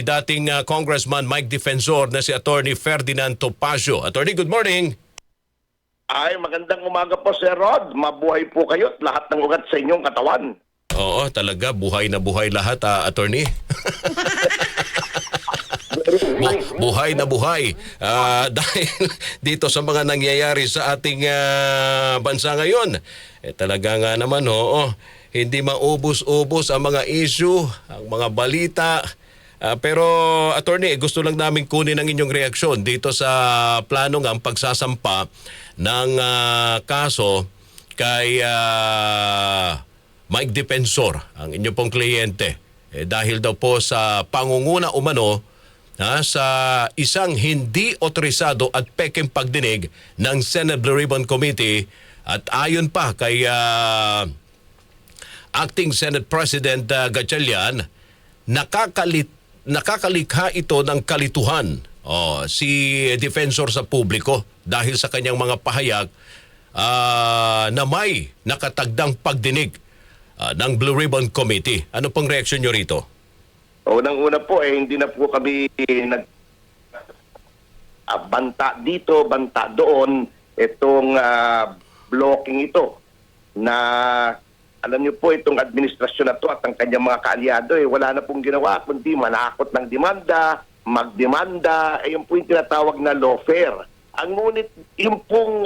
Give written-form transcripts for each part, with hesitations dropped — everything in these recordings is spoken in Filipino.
dating Congressman Mike Defensor na si Attorney Ferdinand Topacio. Attorney, good morning. Ay, magandang umaga po, Sir Rod. Mabuhay po kayo at lahat ng ugat sa inyong katawan. Oo, talaga, buhay na buhay lahat, Attorney. Buhay na buhay. Dahil dito sa mga nangyayari sa ating bansa ngayon, talaga nga naman, hindi maubos-ubos ang mga issue, ang mga balita. Pero attorney, gusto lang namin kunin ang inyong reaksyon dito sa plano ng pagsasampa ng kaso kay Mike Defensor, ang inyong pong kliyente. Dahil daw po sa pangunguna umano sa isang hindi otorisado at pekeng pagdinig ng Senate Blue Ribbon Committee at ayon pa kay Acting Senate President Gatchalian, nakakalikha ito ng kalituhan si Defensor sa publiko dahil sa kanyang mga pahayag na may nakatagdang pagdinig ng Blue Ribbon Committee. Ano pong reaksyon nyo rito? Unang-una po, hindi na po kami banta dito, banta doon. Itong blocking ito na alam niyo po itong administrasyon na to at ang kanyang mga kaalyado wala na pong ginawa kundi manakot ng demanda, magdemanda, yun po yung tinatawag na lawfare. Ang ngunit yung pong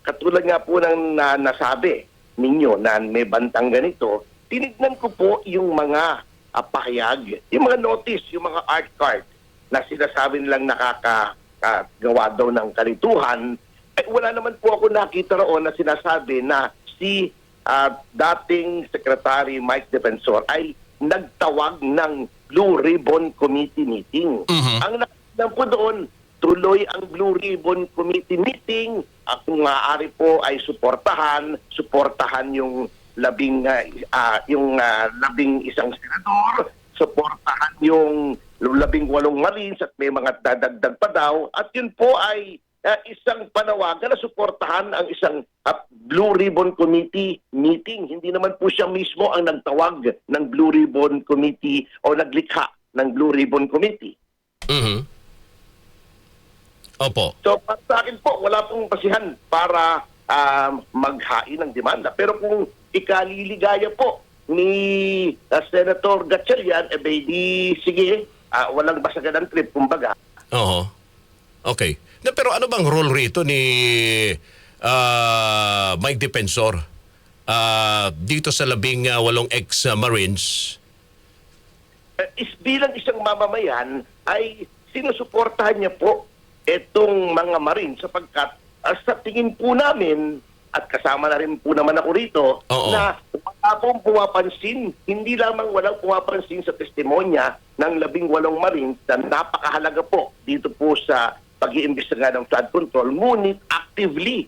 katulad nga po ng nasabi ninyo na may bantang ganito, tinignan ko po yung mga pahayag, yung mga notice, yung mga art card na sinasabi nilang nakakagawa daw ng kalituhan. Wala naman po ako nakita roon na sinasabi na si dating Secretary Mike Defensor ay nagtawag ng Blue Ribbon Committee meeting. Ang nakita po doon, tuloy ang Blue Ribbon Committee meeting. Kung maaari po ay suportahan yung labing isang senador, suportahan yung 18 Marines at may mga dadagdag pa daw. At yun po ay isang panawagan na suportahan ang isang Blue Ribbon Committee meeting. Hindi naman po siya mismo ang nagtawag ng Blue Ribbon Committee o naglikha ng Blue Ribbon Committee. Opo. So, para sa akin po, wala pong basihan para maghain ng demanda. Pero kung ikaliligaya po ni Senator Gatchalian, di sige, walang basagan ng trip, kumbaga. Oo. Okay. Pero ano bang role rito ni Mike Defensor dito sa 18 ex-Marines? Bilang isang mamamayan, ay sinusuportahan niya po itong mga Marines sapagkat sa tingin po namin, at kasama na rin po naman ako rito, na wala pong pumapansin, hindi lamang walang pumapansin sa testimonya ng 18 Marines na napakahalaga po dito po sa pag-iimbestiga ng flood control, ngunit actively,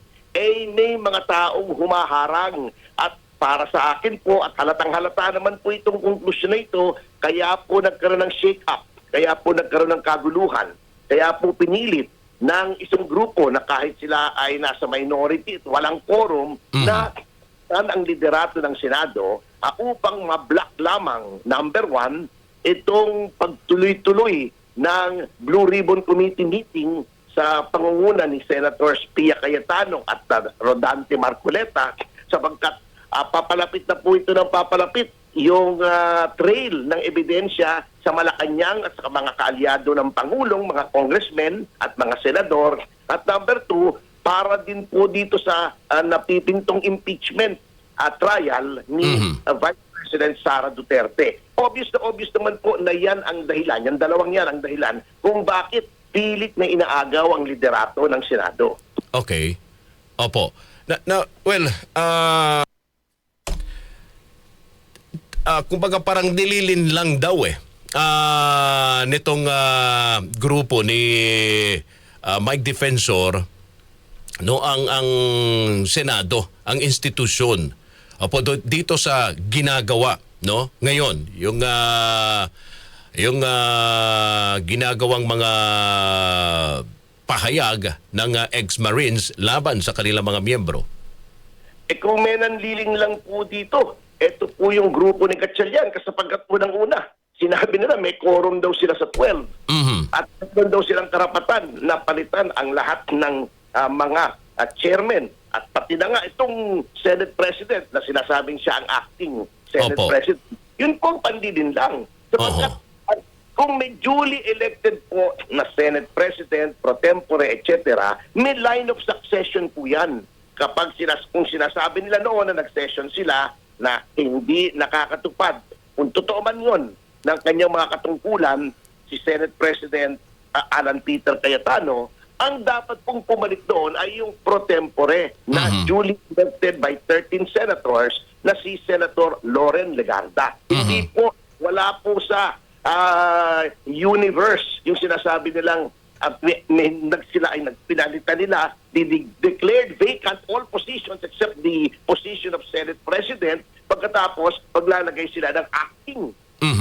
may mga taong humaharang. At para sa akin po, at halatang-halata naman po itong konklusyon na ito, kaya po nagkaroon ng shake-up, kaya po nagkaroon ng kaguluhan, kaya po pinilit ng isang grupo na kahit sila ay nasa minority at walang quorum na ang liderato ng Senado upang mablock lamang, number one, itong pagtuloy-tuloy ng Blue Ribbon Committee meeting sa pangunguna ni Senators Pia Cayetano at Rodante Marcoleta sapagkat papalapit na po ito ng papalapit yung trail ng ebidensya sa Malacanang at sa mga kaalyado ng Pangulong, mga congressmen at mga senador. At number two, para din po dito sa napipintong impeachment trial ni Vice President Sara Duterte. Obvious naman po na yan ang dahilan, yung dalawang yan ang dahilan kung bakit pilit na inaagaw ang liderato ng Senado. Okay. Opo. Kumbaga parang nililin lang daw nitong grupo ni Mike Defensor ang Senado, ang institusyon. Opo, dito sa ginagawa ngayon yung ginagawang mga pahayag ng ex-Marines laban sa kanilang mga miyembro. Kung may nanliling lang po dito, ito po yung grupo ni Gatchalian, kasapagkat po ng una, sinabi nila may quorum daw sila sa 12. Mhm. At meron daw silang karapatan na palitan ang lahat ng mga chairman. At pati na nga itong Senate President na sinasabing siya ang acting Senate Opo. President. Yun po ang pandilin lang. Sapagkat kung may duly elected po na Senate President, pro tempore, etc., may line of succession po yan. Kapag kung sinasabi nila noon na nag-session sila na hindi nakakatupad, kung totoo man yun ng kanyang mga katungkulan, si Senate President Alan Peter Cayetano, ang dapat pong pumalit doon ay yung pro tempore na duly elected by 13 senators na si Senator Loren Legarda. Hindi po, wala po sa universe yung sinasabi nilang sila ay nagpinalitan nila, declared vacant all positions except the position of Senate President, pagkatapos paglalagay sila ng acting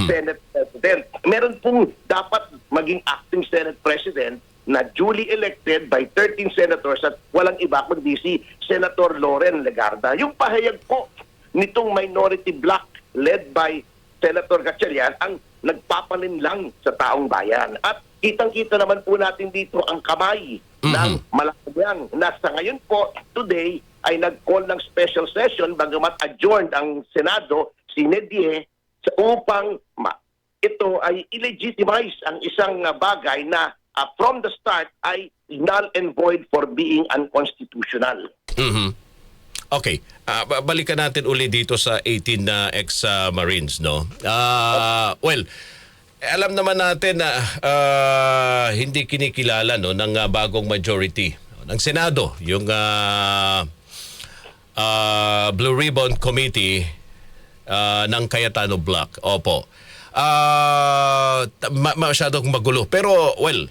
Senate President. Meron pong dapat maging acting Senate President na duly elected by 13 senators at walang iba kundi si Senator Loren Legarda. Yung pahayag po nitong minority bloc led by Senator Gatchalian ang nagpapanin lang sa taong bayan. At kitang-kita naman po natin dito ang kamay ng Malacanang na sa ngayon po, today, ay nag-call ng special session bagamat adjourned ang Senado, sinedye, upang ito ay illegitimize ang isang bagay na from the start ay null and void for being unconstitutional. Okay, balikan natin uli dito sa 18 na ex-Marines, no? Well, alam naman natin na hindi kinikilala no ng bagong majority ng Senado, yung Blue Ribbon Committee ng Cayetano Block. Opo. Masyadong magulo. Pero, well,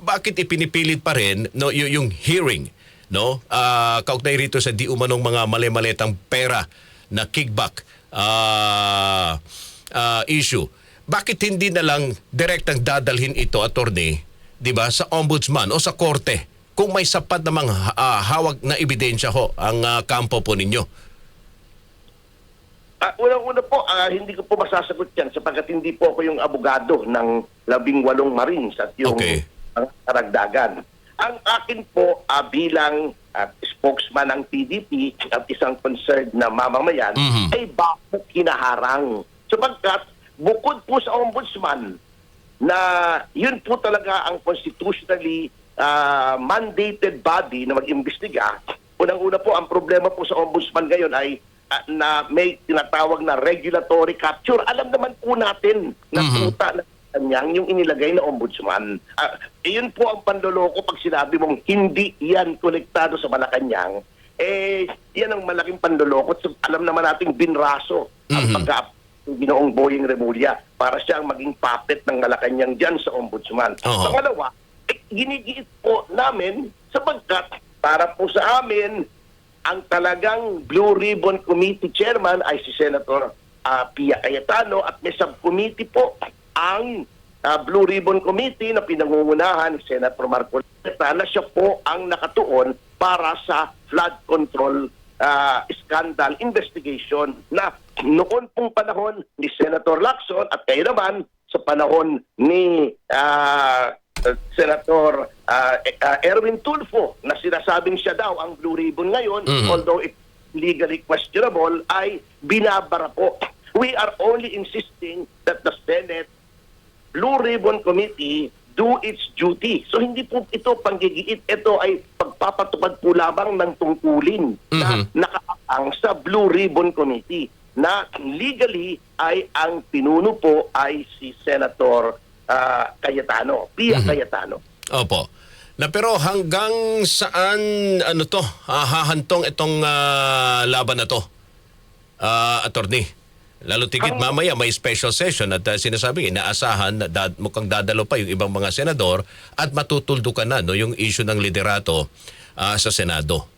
bakit ipinipilit pa rin no, yung hearing? No, kaugnay rito sa di umanong mga mali-maletang pera na kickback issue. Bakit hindi na lang direktang dadalhin ito, attorney, 'di ba, sa ombudsman o sa korte kung may sapat namang hawak na ebidensya ho ang kampo po ninyo? Unang-una po, hindi ko po masasagot yan sapagkat hindi po ako yung abogado ng 18 Marines at yung karagdagan. Ang akin po bilang spokesman ng PDP at isang concerned na mamamayan ay bakit hinaharang? Sapagkat bukod po sa ombudsman na yun po talaga ang constitutionally mandated body na mag-imbestiga, unang-una po ang problema po sa ombudsman ngayon ay na may tinatawag na regulatory capture. Alam naman po natin na tuta na kanyang yung inilagay na ombudsman. Iyon po ang panloloko pag sinabi mong hindi yan konektado sa Malacanang. Yan ang malaking panloloko. So, alam naman nating binraso ang Ginoong Boying Remulla para siyang maging puppet ng Malacanang dyan sa ombudsman. Pangalawa, ginigiit po namin sapagkat para po sa amin, ang talagang Blue Ribbon Committee Chairman ay si Senator Pia Cayetano at may subcommittee po ang Blue Ribbon Committee na pinangungunahan ni Senator Marco Luneta na siya po ang nakatuon para sa flood control scandal investigation na noon pong panahon ni Senator Lacson at kayo naman sa panahon ni Senator Erwin Tulfo na sinasabing siya daw ang Blue Ribbon ngayon, although it's legally questionable, ay binabara po. We are only insisting that the Senate Blue Ribbon Committee do its duty. So hindi po ito panggigiit. Ito ay pagpapatupad po lamang ng tungkulin na nakaang sa Blue Ribbon Committee na legally ay ang pinuno po ay si Senator Cayetano, Pia Cayetano. Opo. Na pero hanggang saan hahantong itong laban na to, attorney? Lalo tigit mamaya may special session at sinasabi, inaasahan na mukhang dadalo pa yung ibang mga senador at matutuldukan na no, yung issue ng liderato sa Senado.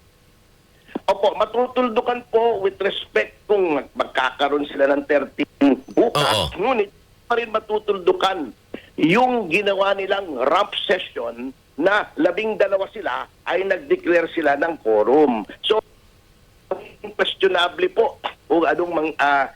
Opo, matutuldukan po with respect kung magkakaroon sila ng 13 bukas. Ngunit pa rin matutuldukan yung ginawa nilang rump session na 12 sila ay nag-declare sila ng quorum. So, questionable po o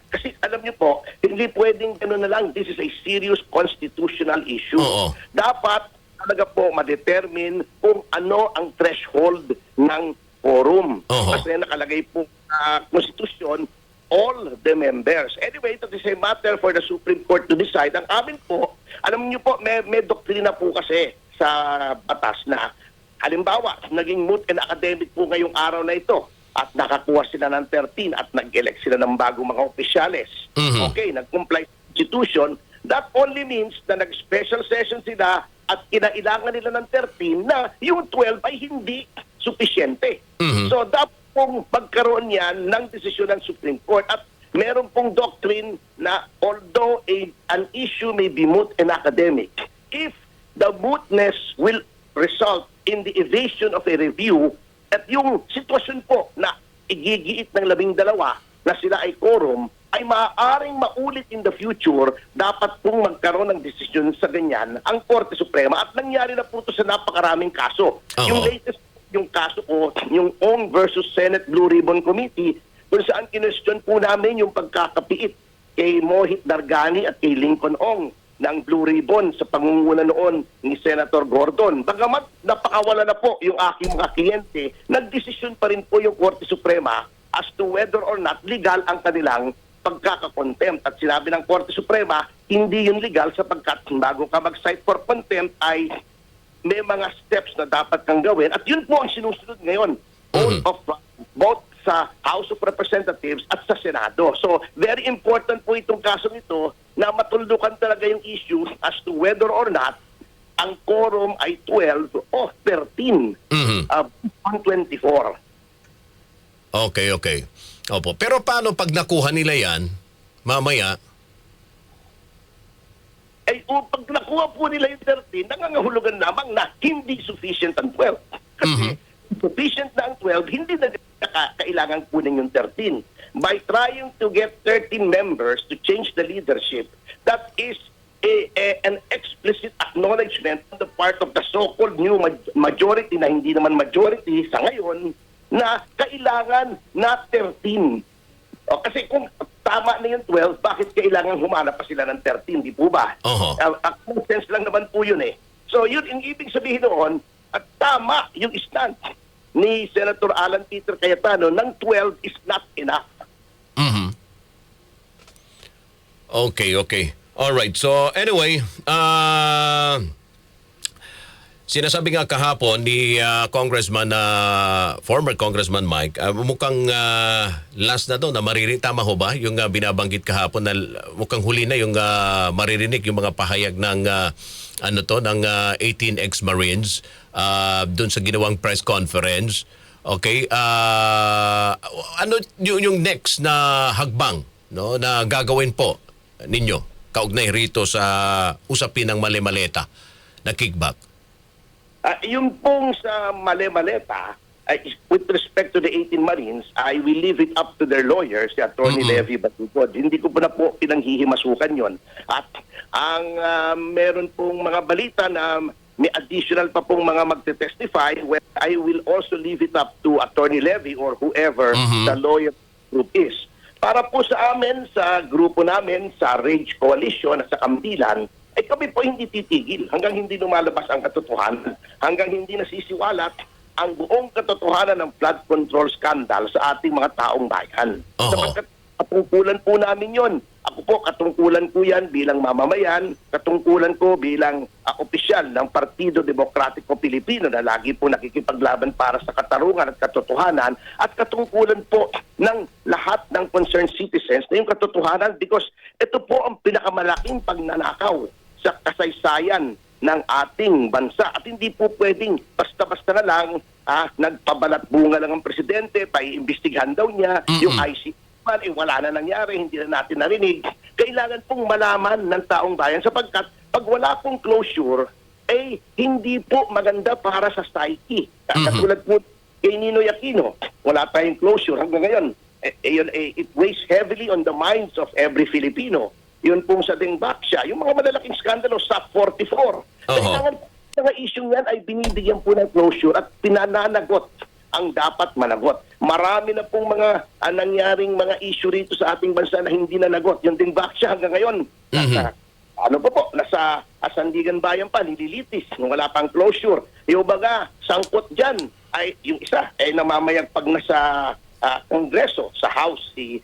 kasi alam niyo po, hindi pwedeng gano'n na lang. This is a serious constitutional issue. Oo. Dapat talaga po ma-determine kung ano ang threshold ng quorum. Oo. Kasi nakalagay po sa konstitusyon, all the members. Anyway, that is a matter for the Supreme Court to decide. Ang amin po, alam niyo po, may doktrina po kasi sa batas na halimbawa, naging moot and academic po ngayong araw na ito at nakakuha sila ng 13 at nag-elect sila ng bagong mga opisyales. Mhm. Okay, nag-comply sa constitution. That only means na nag-special session sila at kinailangan nila ng 13 na yung 12 ay hindi sufisyente. Mhm. So, dapat pong magkaroon yan ng desisyon ng Supreme Court at meron pong doctrine na although an issue may be moot and academic, if the mootness will result in the evasion of a review at yung sitwasyon po na igigiit ng 12 na sila ay quorum ay maaaring maulit in the future, dapat pong magkaroon ng desisyon sa ganyan ang Korte Suprema at nangyari na po ito sa napakaraming kaso. Yung latest yung kaso ko, yung Ong versus Senate Blue Ribbon Committee, kung saan kinestyon po namin yung pagkakapiit kay Mohit Dargani at kay Lincoln Ong ng Blue Ribbon sa pangunguna noon ni Senator Gordon. Bagamat napakawala na po yung aking mga kliyente, nagdesisyon pa rin po yung Korte Suprema as to whether or not legal ang kanilang pagkakakontempt. At sinabi ng Korte Suprema, hindi yun legal sapagkat bago ka mag-cite for contempt ay may mga steps na dapat kang gawin. At yun po ang sinusunod ngayon, both sa House of Representatives at sa Senado. So, very important po itong kasong ito na matuldukan talaga yung issue as to whether or not ang quorum ay 12 o 13 on 24. Okay. Opo. Pero paano pag nakuha nila yan, mamaya, Ay, pag nakuha po nila yung 13, nangangahulugan lamang na hindi sufficient ang 12. Kasi sufficient na ang 12, hindi na kailangan kunin yung 13. By trying to get 13 members to change the leadership, that is an explicit acknowledgement on the part of the so-called new majority na hindi naman majority sa ngayon na kailangan na 13. O, kasi kung tama na yung 12, bakit kailangan humanap pa sila ng 13, di po ba? Sense lang naman po yun eh. So yun, yung ibig sabihin noon, at tama yung stand ni Senator Alan Peter Cayetano ng 12 is not enough. Okay. Alright. So anyway, sinasabi nga kahapon ni Congressman, former Congressman Mike, mukhang last na daw na maririnig, tama ho ba? Yung binabanggit kahapon na mukhang huli na yung maririnig yung mga pahayag ng ng 18 ex-Marines doon sa ginawang press conference. Okay? Ano yung next na hagbang, no, na gagawin po ninyo kaugnay rito sa usapin ng mali-maleta na kickback? Yung pong sa mali-maleta, with respect to the 18 Marines, I will leave it up to their lawyers, si Attorney Levy Batugod. Hindi ko po na po pinanghihimasukan yon. At ang meron pong mga balita na may additional pa pong mga magte-testify, where I will also leave it up to Attorney Levy or whoever the lawyer group is. Para po sa amin, sa grupo namin, sa Rage Coalition at sa Kampilan, ay kami po hindi titigil hanggang hindi lumalabas ang katotohanan, hanggang hindi nasisiwalat ang buong katotohanan ng flood control scandal sa ating mga taong bayan. Sapagkat katungkulan po namin yon. Ako po, katungkulan ko yan bilang mamamayan, katungkulan ko bilang opisyal ng Partido Demokratiko Pilipino na lagi po nakikipaglaban para sa katarungan at katotohanan, at katungkulan po ng lahat ng concerned citizens na yung katotohanan, because ito po ang pinakamalaking pagnanakaw sa kasaysayan ng ating bansa. At hindi po pwedeng basta-basta na lang nagpabalat bunga lang ang presidente, paiimbestigahan daw niya, yung ICC wala na nangyari, hindi na natin narinig. Kailangan pong malaman ng taong bayan sapagkat pag wala pong closure, hindi po maganda para sa psyche. Katulad po kay Ninoy Aquino, wala tayong closure hanggang ngayon. It weighs heavily on the minds of every Filipino. Yun pong sa Dengbaksya, yung mga malalaking skandalo sa 44. Kailangan mga issue yan ay binibigyan po ng closure at pinananagot ang dapat managot. Marami na pong mga nangyaring mga issue rito sa ating bansa na hindi nanagot. Yung Dingbac siya hanggang ngayon, nasa, nasa Sandigan Bayan pa, nililitis, nung wala pang closure. Yung baga, sangkot dyan, ay yung isa, ay namamayagpag na sa Kongreso, sa House, si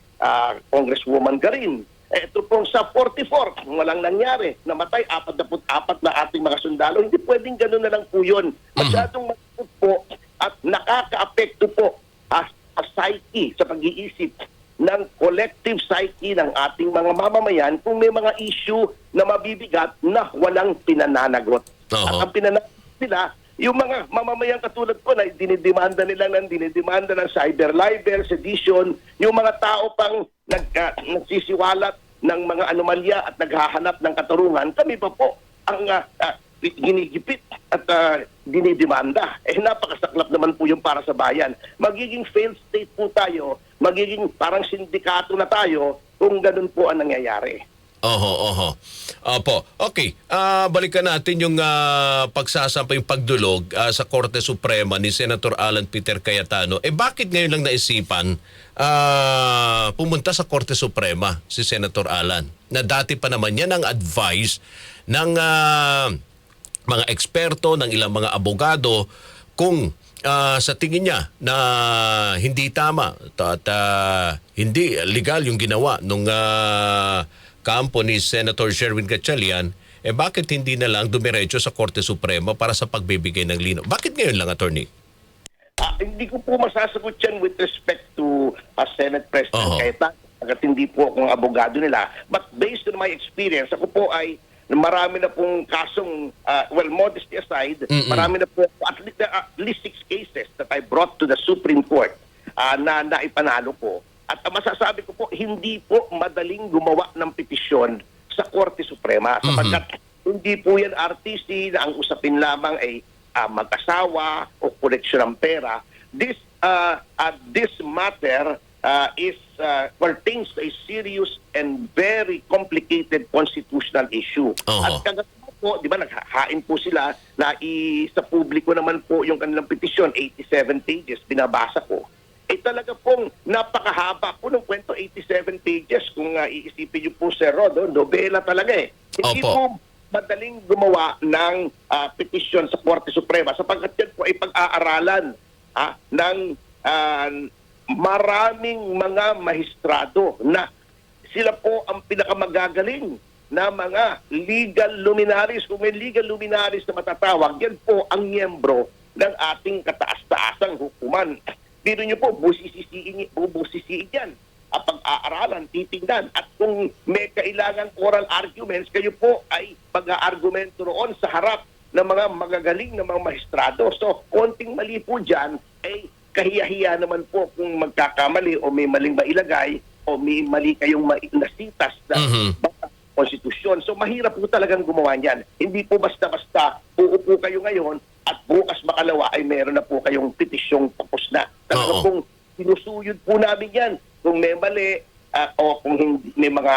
Congresswoman Garin. Ito pong sa 44, walang nangyari. Namatay 44 na ating mga sundalo. Hindi pwedeng gano'n na lang po yun. Masyadong malikot po at nakaka-apekto po sa psyche, sa pag-iisip ng collective psyche ng ating mga mamamayan kung may mga issue na mabibigat na walang pinananagot. At ang pinananagot nila, yung mga mamamayan katulad ko na dinidemanda ng cyber libel, sedition, yung mga tao pang nagsisiwalat ng mga anomalya at naghahanap ng katarungan, kami pa po ang ginigipit at dinidemanda. Napakasaklap naman po yung para sa bayan. Magiging failed state po tayo, magiging parang sindikato na tayo kung ganun po ang nangyayari. Opo. Okay. Balikan natin yung pagsasampa, yung pagdulog sa Korte Suprema ni Senator Alan Peter Cayetano. Bakit ngayon lang naisipan pumunta sa Korte Suprema si Senator Alan? Na dati pa naman yan ang advice ng mga eksperto, ng ilang mga abogado kung sa tingin niya na hindi tama at hindi legal yung ginawa nung kampo ni Senator Sherwin Gatchalian, bakit hindi na lang dumiretso sa Korte Suprema para sa pagbibigay ng linaw? Bakit ngayon lang, Attorney? Hindi ko po masasagot yan with respect to Senate President Cayetano, agad hindi po akong abogado nila. But based on my experience, ako po ay marami na pong kasong, modesty aside, marami na po, at least 6 cases that I brought to the Supreme Court na naipanalo ko. At masasabi ko po, hindi po madaling gumawa ng petisyon sa Korte Suprema sapagkat hindi po yan RTC na ang usapin lamang ay mag-asawa o koleksyon ng pera. This matter pertains to a serious and very complicated constitutional issue. At kagaya po, di ba, naghahain po sila na sa publiko naman po yung kanilang petisyon, 87 pages, binabasa ko. Talaga pong napakahaba po ng kwento, 87 pages. Kung iisipin niyo po, Sir Rod, nobela talaga eh. Hindi po madaling gumawa ng petisyon sa Korte Suprema sapagkat yan po ay pag-aaralan ng maraming mga mahistrado na sila po ang pinakamagagaling na mga legal luminaries. Kung may legal luminaries na matatawag, yan po ang miyembro ng ating kataas-taasang hukuman. Pero nyo po, busisiin yan. Pag-aaralan, titingnan. At kung may kailangan oral arguments, kayo po ay pag-aargumento roon sa harap ng mga magagaling na mga mahistrado. So, konting mali po dyan, ay kahiya-hiya naman po kung magkakamali o may maling mailagay o may mali kayong nasitas na konstitusyon. So, mahirap po talagang gumawa niyan. Hindi po basta-basta uupo kayo ngayon at bukas makalawa ay meron na po kayong petisyong tapos na. Talagang kung sinusuyod po namin yan, kung may mali o kung hindi, may mga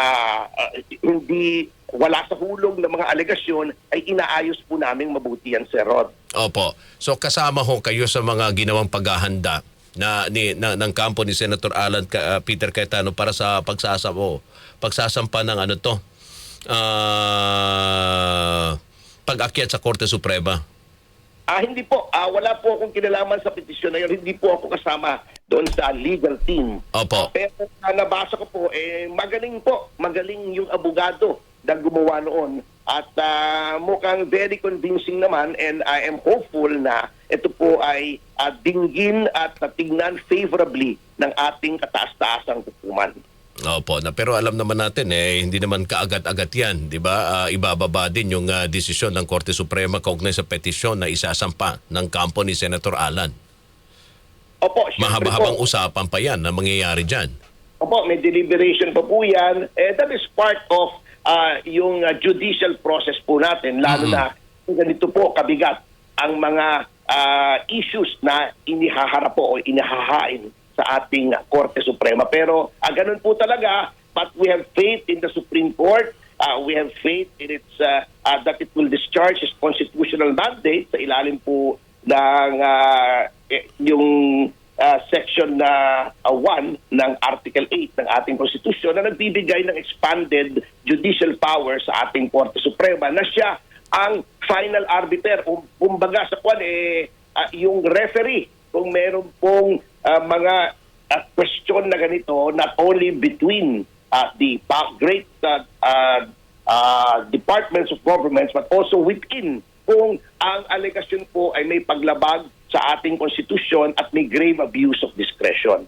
hindi wala sa hulog ng mga alegasyon, ay inaayos po namin mabuti yan, Sir Rod. Opo. So kasama ho kayo sa mga ginawang paghahanda ng kampo ni Senator Alan Peter Cayetano para sa pagsasampa ng pag-akyat sa Korte Suprema. Hindi po. Wala po akong kinalaman sa petisyon na yun. Hindi po ako kasama doon sa legal team. Opo. Pero nabasa ko po, magaling po. Magaling yung abogado na gumawa noon. At mukhang very convincing naman, and I am hopeful na ito po ay dinggin at tingnan favorably ng ating kataas-taasang hukuman. Opo, pero alam naman natin hindi naman kaagad-agad yan, di ba? Ibababa din yung desisyon ng Korte Suprema kaugnay sa petisyon na isasampa ng kampo ni Senator Alan. Opo, mahaba-habang usapan pa yan na mangyayari dyan. Opo, may deliberation pa po yan. That is part of yung judicial process po natin, lalo na ganito po kabigat ang mga issues na inihaharap po o inihahain sa ating Korte Suprema. Pero ganun po talaga, but we have faith in the Supreme Court. We have faith in its that it will discharge its constitutional mandate sa ilalim po ng yung section na 1 ng Article 8 ng ating Constitution na nagbibigay ng expanded judicial power sa ating Korte Suprema na siya ang final arbiter. Kumbaga sa kwan, yung referee kung meron pong mga question na ganito, not only between the great departments of governments but also within, kung ang alegasyon po ay may paglabag sa ating konstitusyon at may grave abuse of discretion.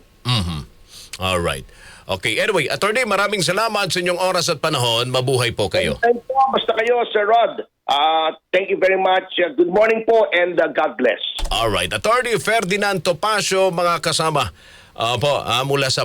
All right. Okay, anyway, Attorney, maraming salamat sa inyong oras at panahon. Mabuhay po kayo. Thank you po. Basta kayo, Sir Rod. Thank you very much. Good morning po and God bless. All right. Attorney Ferdinand Topacio, mga kasama, mula sa